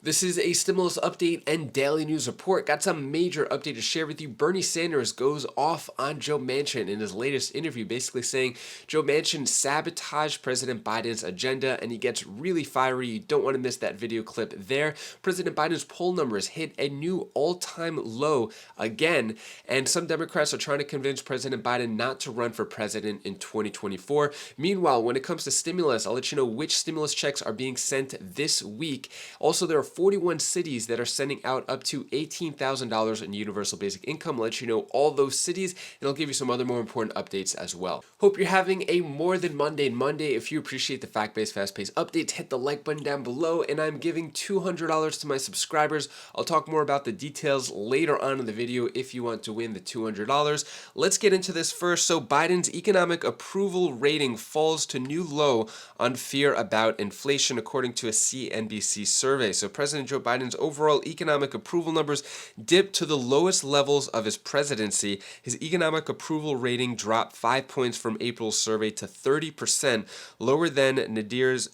This is a stimulus update and daily news report. Got some major update to share with you. Bernie Sanders goes off on Joe Manchin in his latest interview, basically saying Joe Manchin sabotaged President Biden's agenda, and he gets really fiery. You don't want to miss that video clip there. President Biden's poll numbers hit a new all-time low again, and some Democrats are trying to convince President Biden not to run for president in 2024. Meanwhile, when it comes to stimulus, I'll let you know which stimulus checks are being sent this week. Also, there are 41 cities that are sending out up to $18,000 in universal basic income. I'll let you know all those cities, and I'll give you some other more important updates as well. Hope you're having a more than mundane Monday. If you appreciate the fact-based, fast-paced updates, hit the like button down below, and I'm giving $200 to my subscribers. I'll talk more about the details later on in the video if you want to win the $200. Let's get into this first. So Biden's economic approval rating falls to new low on fear about inflation, according to a CNBC survey. So President Joe Biden's overall economic approval numbers dipped to the lowest levels of his presidency. His economic approval rating dropped 5 points from April's survey to 30%, lower than Nadir's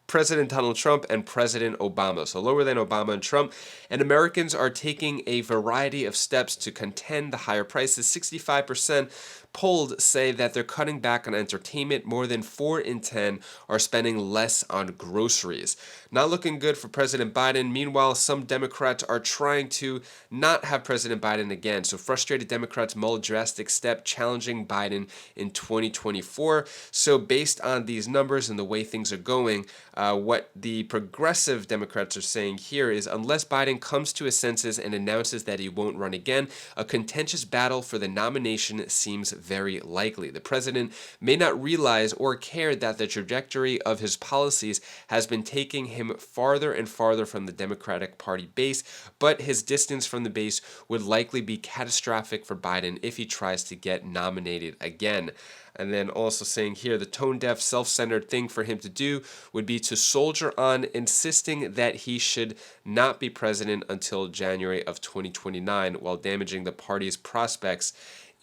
President Donald Trump and President Obama, so lower than Obama and Trump. And Americans are taking a variety of steps to contend the higher prices. 65% polled say that they're cutting back on entertainment. More than 4 in 10 are spending less on groceries. Not looking good for President Biden. Meanwhile, some Democrats are trying to not have President Biden again. So frustrated Democrats mull a drastic step challenging Biden in 2024. So based on these numbers and the way things are going, what the progressive Democrats are saying here is unless Biden comes to his senses and announces that he won't run again, a contentious battle for the nomination seems very likely. The president may not realize or care that the trajectory of his policies has been taking him farther and farther from the Democratic Party base, but his distance from the base would likely be catastrophic for Biden if he tries to get nominated again. And then also saying here, the tone-deaf, self-centered thing for him to do would be to soldier on, insisting that he should not be president until January of 2029, while damaging the party's prospects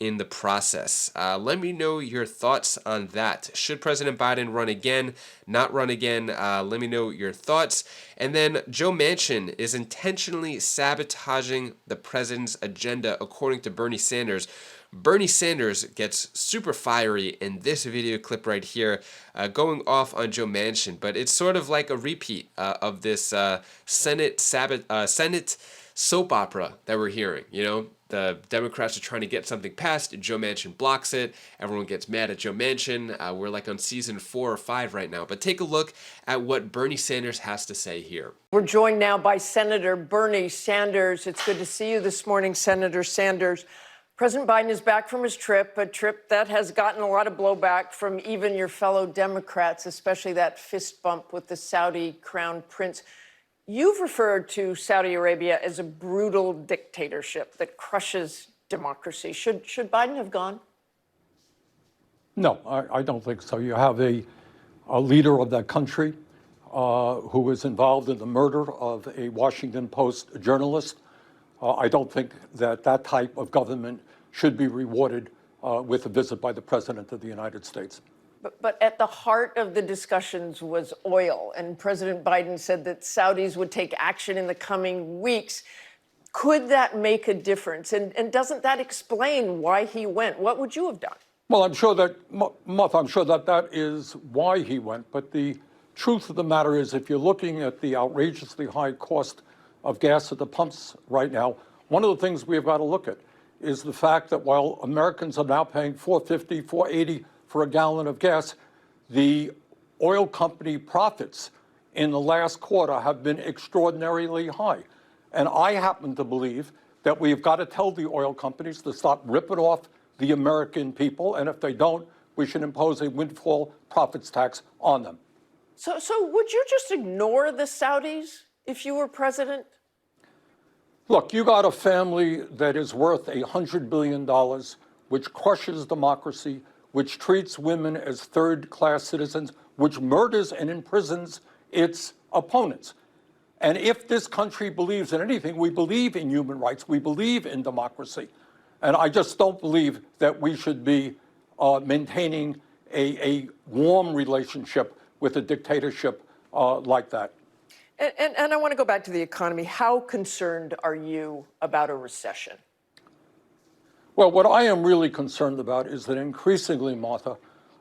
in the process. Let me know your thoughts on that. Should President Biden run again, not run again? Let me know your thoughts. And then Joe Manchin is intentionally sabotaging the president's agenda, according to Bernie Sanders. Bernie Sanders gets super fiery in this video clip right here, going off on Joe Manchin, but it's sort of like a repeat of this Senate soap opera that we're hearing. You know, the Democrats are trying to get something passed, Joe Manchin blocks it, everyone gets mad at Joe Manchin. We're like on season 4 or 5 right now, but take a look at what Bernie Sanders has to say here. We're joined now by Senator Bernie Sanders. It's good to see you this morning, Senator Sanders. President Biden is back from his trip, a trip that has gotten a lot of blowback from even your fellow Democrats, especially that fist bump with the Saudi crown prince. You've referred to Saudi Arabia as a brutal dictatorship that crushes democracy. Should Biden have gone? No, I don't think so. You have a leader of that country who was involved in the murder of a Washington Post journalist. I don't think that type of government should be rewarded with a visit by the President of the United States. But at the heart of the discussions was oil, and President Biden said that Saudis would take action in the coming weeks. Could that make a difference? And doesn't that explain why he went? What would you have done? Well, I'm sure that, that is why he went. But the truth of the matter is, if you're looking at the outrageously high cost of gas at the pumps right now, one of the things we've got to look at is the fact that while Americans are now paying $4.50, $4.80 for a gallon of gas, the oil company profits in the last quarter have been extraordinarily high. And I happen to believe that we've got to tell the oil companies to stop ripping off the American people, and if they don't, we should impose a windfall profits tax on them. So would you just ignore the Saudis if you were president? Look, you got a family that is worth $100 billion, which crushes democracy, which treats women as third-class citizens, which murders and imprisons its opponents. And if this country believes in anything, we believe in human rights, we believe in democracy. And I just don't believe that we should be maintaining a warm relationship with a dictatorship like that. And I want to go back to the economy. How concerned are you about a recession? Well, what I am really concerned about is that increasingly, Martha,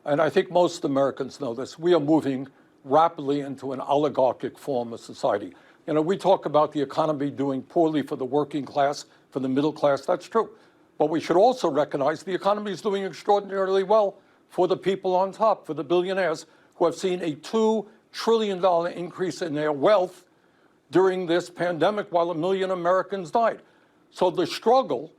and I think most Americans know this, we are moving rapidly into an oligarchic form of society. You know, we talk about the economy doing poorly for the working class, for the middle class. That's true. But we should also recognize the economy is doing extraordinarily well for the people on top, for the billionaires who have seen a $2 trillion increase in their wealth during this pandemic while 1 million Americans died. So the struggle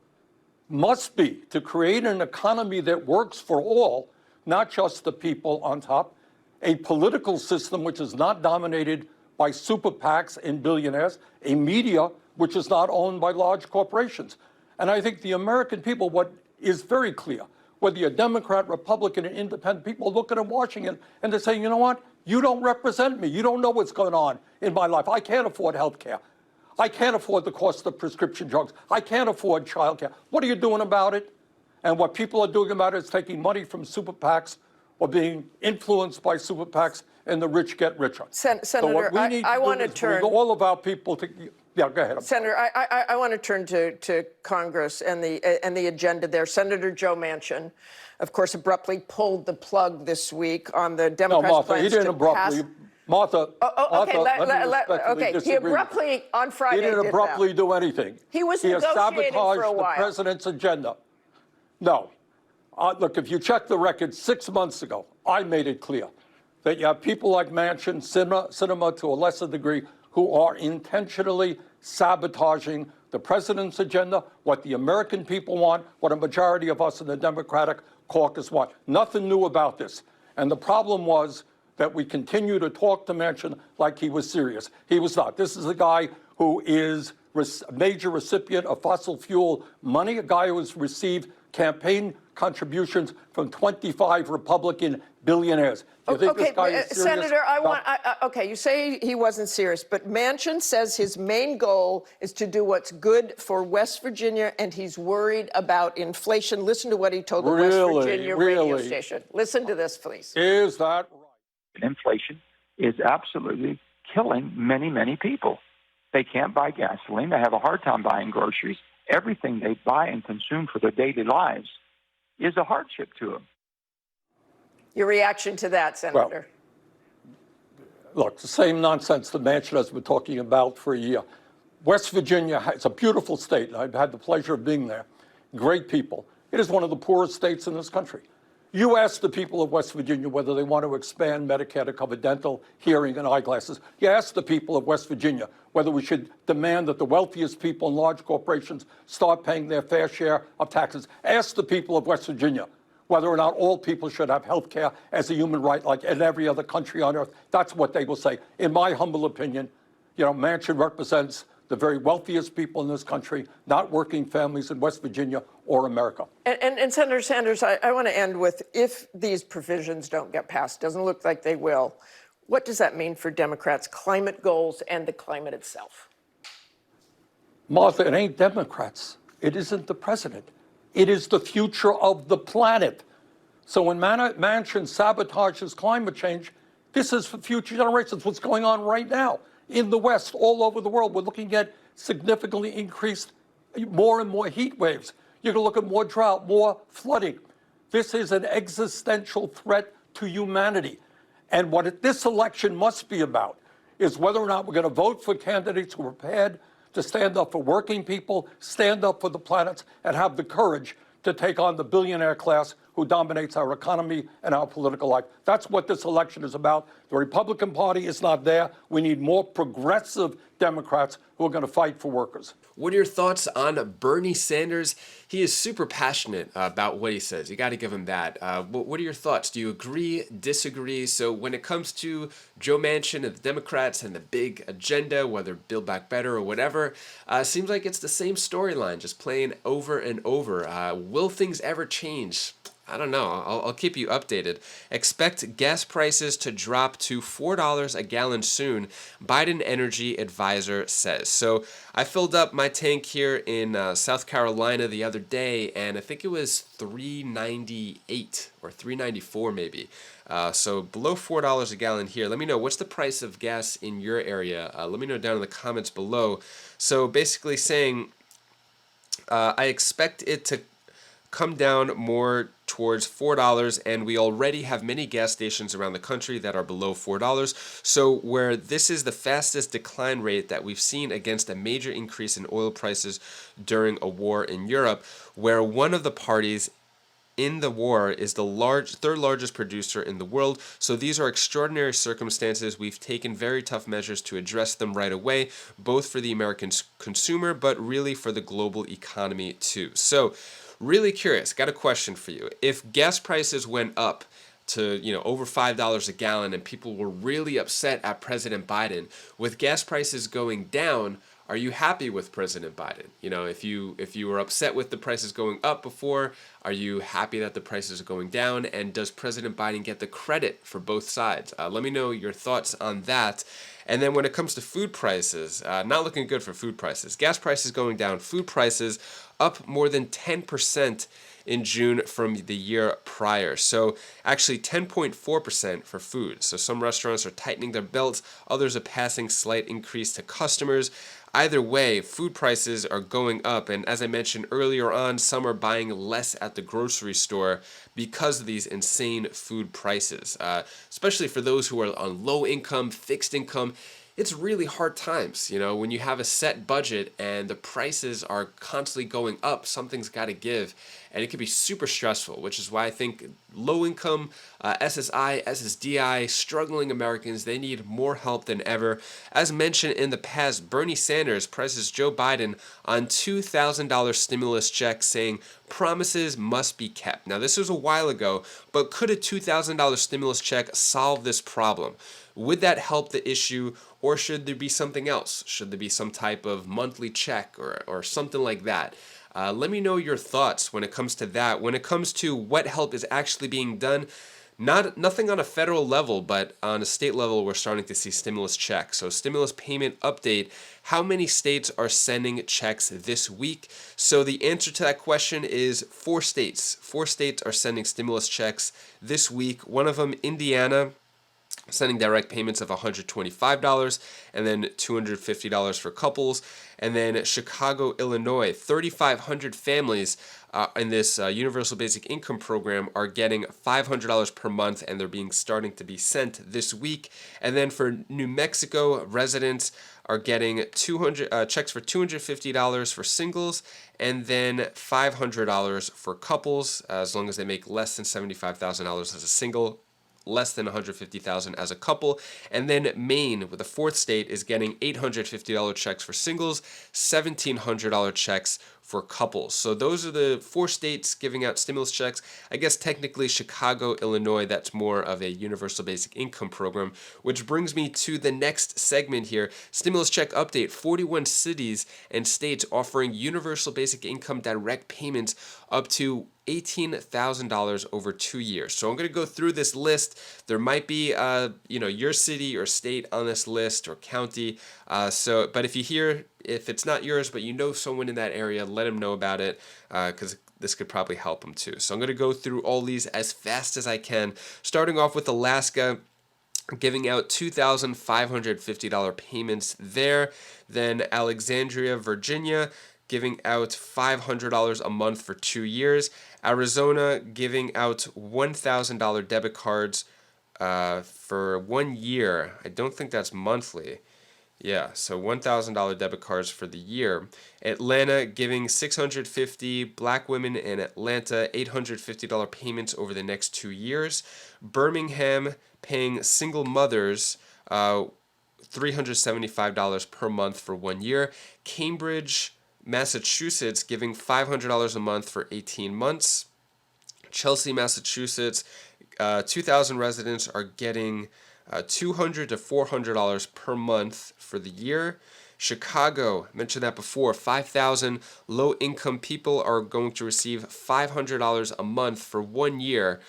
must be to create an economy that works for all, not just the people on top, a political system which is not dominated by super PACs and billionaires, a media which is not owned by large corporations. And I think the American people, what is very clear, whether you're Democrat, Republican, and independent, people looking at Washington and they're saying, you know what, you don't represent me. You don't know what's going on in my life. I can't afford health care. I can't afford the cost of prescription drugs. I can't afford child care. What are you doing about it? And what people are doing about it is taking money from super PACs or being influenced by super PACs, and the rich get richer. Senator, so what we need I to want do to is turn bring all of our people to. Yeah, go ahead. Senator, I want to turn to Congress and the agenda there. Senator Joe Manchin, of course, abruptly pulled the plug this week on the Democrats' No, Martha, plans he didn't to abruptly. pass. Martha, Okay, okay. he abruptly on Friday He didn't abruptly do anything. He was has negotiating sabotaged for a while. the president's agenda. No. Look, if you check the record 6 months ago, I made it clear that you have people like Manchin, Sinema to a lesser degree, who are intentionally sabotaging the president's agenda, what the American people want, what a majority of us in the Democratic caucus want. Nothing new about this. And the problem was that we continue to talk to Manchin like he was serious. He was not. This is a guy who is a major recipient of fossil fuel money, a guy who has received campaign contributions from 25 Republican billionaires. You think this guy is serious? Senator, okay, you say he wasn't serious, but Manchin says his main goal is to do what's good for West Virginia, and he's worried about inflation. Listen to what he told the West Virginia radio station. Listen to this, please. Is that right? Inflation is absolutely killing many, many people. They can't buy gasoline. They have a hard time buying groceries. Everything they buy and consume for their daily lives is a hardship to them. Your reaction to that, Senator? Well, look, the same nonsense that Manchin has been talking about for a year. West Virginia, it's a beautiful state. I've had the pleasure of being there. Great people. It is one of the poorest states in this country. You ask the people of West Virginia whether they want to expand Medicare to cover dental, hearing, and eyeglasses. You ask the people of West Virginia whether we should demand that the wealthiest people in large corporations start paying their fair share of taxes. Ask the people of West Virginia whether or not all people should have health care as a human right like in every other country on earth. That's what they will say. In my humble opinion, you know, Manchin represents the very wealthiest people in this country, not working families in West Virginia or America. And Senator Sanders, I want to end with, if these provisions don't get passed, doesn't look like they will, what does that mean for Democrats' climate goals and the climate itself? Martha, it ain't Democrats. It isn't the president. It is the future of the planet. So when Manchin sabotages climate change, this is for future generations. What's going on right now in the West, all over the world, we're looking at significantly increased, more and more heat waves. You're going to look at more drought, more flooding. This is an existential threat to humanity. And what this election must be about is whether or not we're going to vote for candidates who are prepared to stand up for working people, stand up for the planet, and have the courage to take on the billionaire class who dominates our economy and our political life. That's what this election is about. The Republican Party is not there. We need more progressive Democrats who are going to fight for workers. What are your thoughts on Bernie Sanders? He is super passionate about what he says. You got to give him that. What are your thoughts? Do you agree, disagree? So when it comes to Joe Manchin and the Democrats and the big agenda, whether Build Back Better or whatever, seems like it's the same storyline, just playing over and over. Will things ever change? I don't know. I'll keep you updated. Expect gas prices to drop to $4 a gallon soon, Biden energy advisor says. So I filled up my tank here in South Carolina the other day, and I think it was $3.98 or $3.94 maybe. So below $4 a gallon here. Let me know, what's the price of gas in your area? Let me know down in the comments below. So basically saying, I expect it to come down more towards $4, and we already have many gas stations around the country that are below $4. So where this is the fastest decline rate that we've seen against a major increase in oil prices during a war in Europe, where one of the parties in the war is the third largest producer in the world. So these are extraordinary circumstances. We've taken very tough measures to address them right away, both for the American consumer, but really for the global economy too. So really curious, got a question for you. If gas prices went up to, over $5 a gallon and people were really upset at President Biden, with gas prices going down, are you happy with President Biden? If you were upset with the prices going up before, are you happy that the prices are going down? And does President Biden get the credit for both sides? Let me know your thoughts on that. And then when it comes to food prices, not looking good for food prices. Gas prices going down, food prices up more than 10% in June from the year prior. So actually 10.4% for food. So some restaurants are tightening their belts, others are passing slight increase to customers. Either way, food prices are going up, and as I mentioned earlier on, some are buying less at the grocery store because of these insane food prices. Especially for those who are on low income, fixed income, it's really hard times, when you have a set budget and the prices are constantly going up, something's got to give, and it can be super stressful, which is why I think low income, SSI, SSDI, struggling Americans, they need more help than ever. As mentioned in the past, Bernie Sanders presses Joe Biden on $2,000 stimulus check, saying promises must be kept. Now, this was a while ago, but could a $2,000 stimulus check solve this problem? Would that help the issue, or should there be something else? Should there be some type of monthly check or something like that? Let me know your thoughts when it comes to that. When it comes to what help is actually being done, nothing on a federal level, but on a state level, we're starting to see stimulus checks. So stimulus payment update, how many states are sending checks this week? So the answer to that question is 4 states. 4 states are sending stimulus checks this week. One of them, Indiana, sending direct payments of $125 and then $250 for couples. And then Chicago, Illinois, 3,500 families in this Universal Basic Income program are getting $500 per month, and they're starting to be sent this week. And then for New Mexico, residents are getting checks for $250 for singles, and then $500 for couples, as long as they make less than $75,000 as a single, less than $150,000 as a couple. And then Maine, with the 4th state, is getting $850 checks for singles, $1,700 checks for couples. So those are the 4 states giving out stimulus checks. I guess technically Chicago, Illinois, that's more of a universal basic income program, which brings me to the next segment here. Stimulus check update, 41 cities and states offering universal basic income direct payments up to $18,000 over 2 years. So I'm going to go through this list. There might be, your city or state on this list, or county. But if it's not yours, but you know someone in that area, let them know about it, because this could probably help them too. So I'm going to go through all these as fast as I can, starting off with Alaska, giving out $2,550 payments there. Then Alexandria, Virginia, giving out $500 a month for 2 years. Arizona giving out $1,000 debit cards for 1 year. I don't think that's monthly. Yeah, so $1,000 debit cards for the year. Atlanta giving $650, black women in Atlanta $850 payments over the next 2 years. Birmingham paying single mothers $375 per month for 1 year. Cambridge, Massachusetts giving $500 a month for 18 months. Chelsea, Massachusetts, 2,000 residents are getting $200 to $400 per month for the year. Chicago, I mentioned that before, 5,000 low-income people are going to receive $500 a month for 1 year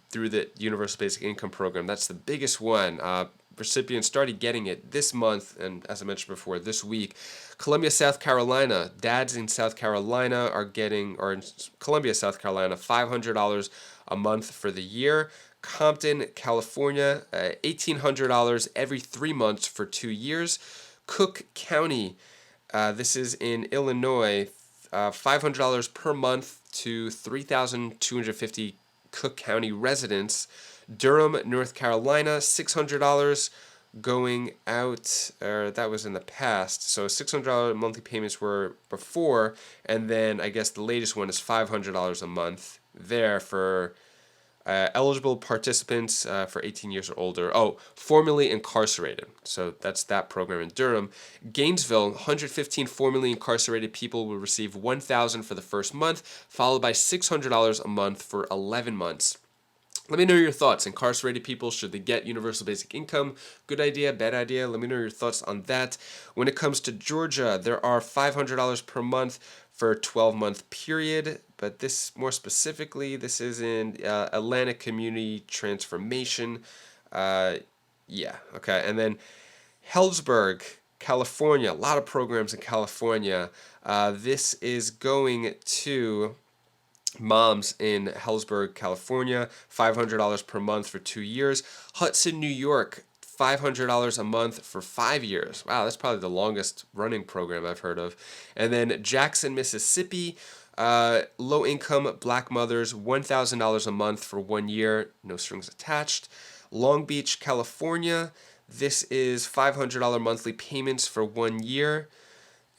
through the Universal Basic Income Program. That's the biggest one. Recipients started getting it this month, and as I mentioned before, this week. Columbia, South Carolina, dads in South Carolina are getting, or in Columbia, South Carolina, $500 a month for the year. Compton, California, $1,800 every 3 months for 2 years. Cook County, this is in Illinois, $500 per month to 3,250 Cook County residents. Durham, North Carolina, $600 going out, or that was in the past. So $600 monthly payments were before, and then I guess the latest one is $500 a month there for eligible participants for 18 years or older. Oh, formerly incarcerated. So that's that program in Durham. Gainesville, 115 formerly incarcerated people will receive $1,000 for the first month, followed by $600 a month for 11 months. Let me know your thoughts. Incarcerated people, should they get universal basic income? Good idea, bad idea? Let me know your thoughts on that. When it comes to Georgia, there are $500 per month for a 12-month period, but this, more specifically, this is in Atlantic Community Transformation. Yeah, okay. And then Hellsburg, California, a lot of programs in California. This is going to moms in Hellsburg, California, $500 per month for 2 years. Hudson, New York, $500 a month for 5 years. Wow, that's probably the longest running program I've heard of. And then Jackson, Mississippi, low-income black mothers, $1,000 a month for 1 year, no strings attached. Long Beach, California, this is $500 monthly payments for 1 year.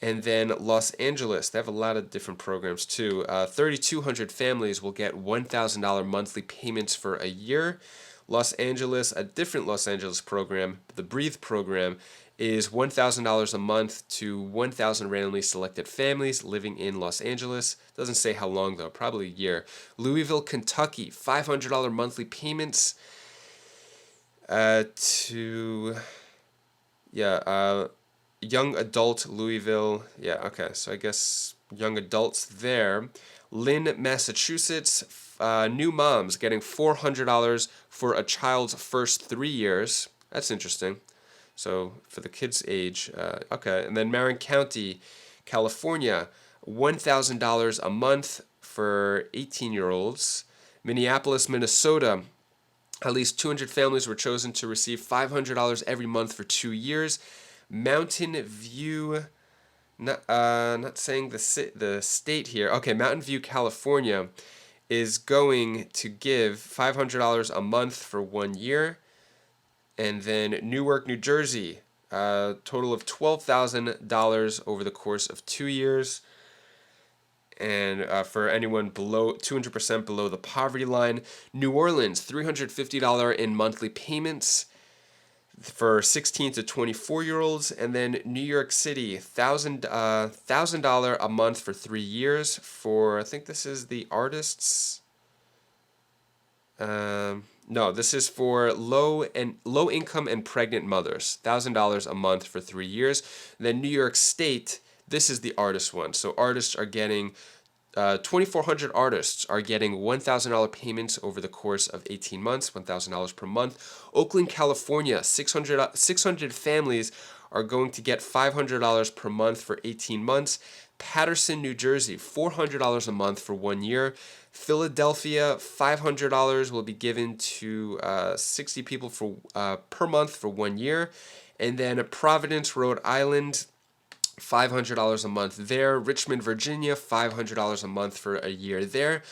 And then Los Angeles, they have a lot of different programs too. 3,200 families will get $1,000 monthly payments for a year. Los Angeles, a different Los Angeles program, the Breathe program, is $1,000 a month to 1,000 randomly selected families living in Los Angeles. Doesn't say how long though, probably a year. Louisville, Kentucky, $500 monthly payments to, young adult Louisville. Yeah, okay. So I guess young adults there. Lynn, Massachusetts. New moms getting $400 for a child's first 3 years. That's interesting. So for the kids' age. Okay. And then Marin County, California. $1,000 a month for 18-year-olds. Minneapolis, Minnesota. At least 200 families were chosen to receive $500 every month for 2 years. Mountain View, not saying the state here. Okay, Mountain View, California, is going to give $500 a month for 1 year. And then Newark, New Jersey, a total of $12,000 over the course of 2 years. And for anyone below 200% below the poverty line. New Orleans, $350 in monthly payments for 16 to 24-year-olds. And then New York City, $1,000 a month for 3 years for, I think this is the artists. No, this is for low income and pregnant mothers. $1,000 a month for 3 years. Then New York State, this is the artist one. So artists are getting 2,400 artists are getting $1,000 payments over the course of 18 months, $1,000 per month. Oakland, California, 600 families are going to get $500 per month for 18 months. Paterson, New Jersey, $400 a month for 1 year. Philadelphia, $500 will be given to 60 people per month for 1 year. And then Providence, Rhode Island, $500 a month there. Richmond, Virginia, $500 a month for a year there.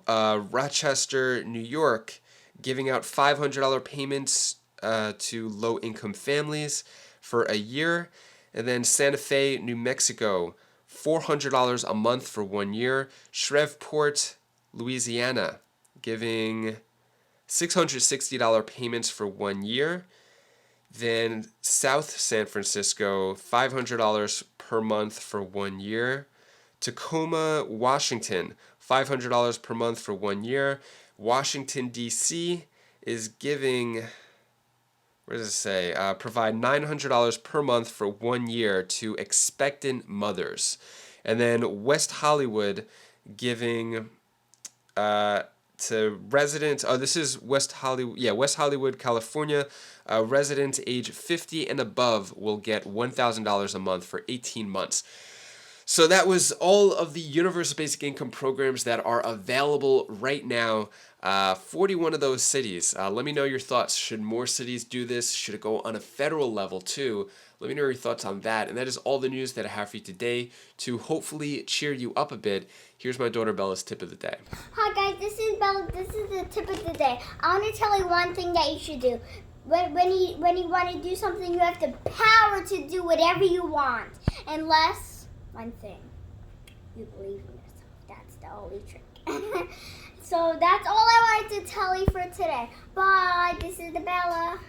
Rochester, New York, giving out $500 payments to low-income families for a year. And then Santa Fe, New Mexico, $400 a month for 1 year. Shreveport, Louisiana, giving $660 payments for 1 year. Then South San Francisco, $500 per month for 1 year. Tacoma, Washington, $500 per month for 1 year. Washington, D.C. is giving What does it say? Provide $900 per month for 1 year to expectant mothers. And then West Hollywood giving to residents. Oh, this is West Hollywood. Yeah, West Hollywood, California. Residents age 50 and above will get $1,000 a month for 18 months. So that was all of the universal basic income programs that are available right now. 41 of those cities. Let me know your thoughts. Should more cities do this? Should it go on a federal level too? Let me know your thoughts on that. And that is all the news that I have for you today to hopefully cheer you up a bit. Here's my daughter Bella's tip of the day. Hi guys, this is Bella. This is the tip of the day. I want to tell you one thing that you should do. When you want to do something, you have the power to do whatever you want. Unless, one thing, you believe in yourself. That's the only trick. So that's all I wanted to tell you for today. Bye. This is the Bella.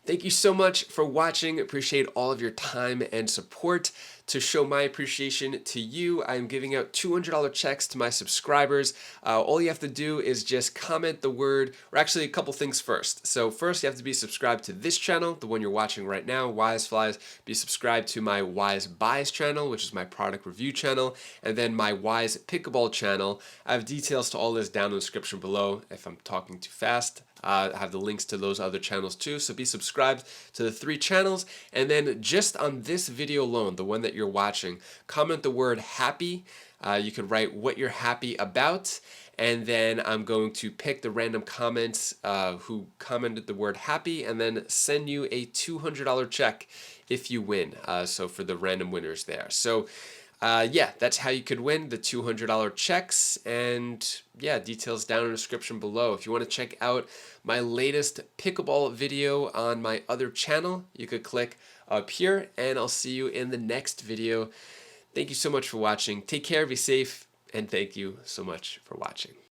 Thank you so much for watching. Appreciate all of your time and support. To show my appreciation to you, I'm giving out $200 checks to my subscribers. All you have to do is just comment the word, or actually a couple things first. So first you have to be subscribed to this channel, the one you're watching right now, Wise Flies. Be subscribed to my Wise Buys channel, which is my product review channel, and then my Wise Pickleball channel. I have details to all this down in the description below if I'm talking too fast. I have the links to those other channels too, so be subscribed to the 3 channels. And then just on this video alone, the one that you're watching, comment the word happy. You could write what you're happy about, and then I'm going to pick the random comments who commented the word happy, and then send you a $200 check if you win. So for the random winners there. So yeah, that's how you could win the $200 checks, and yeah, details down in the description below. If you want to check out my latest pickleball video on my other channel, you could click up here, and I'll see you in the next video. Thank you so much for watching. Take care, be safe, and thank you so much for watching.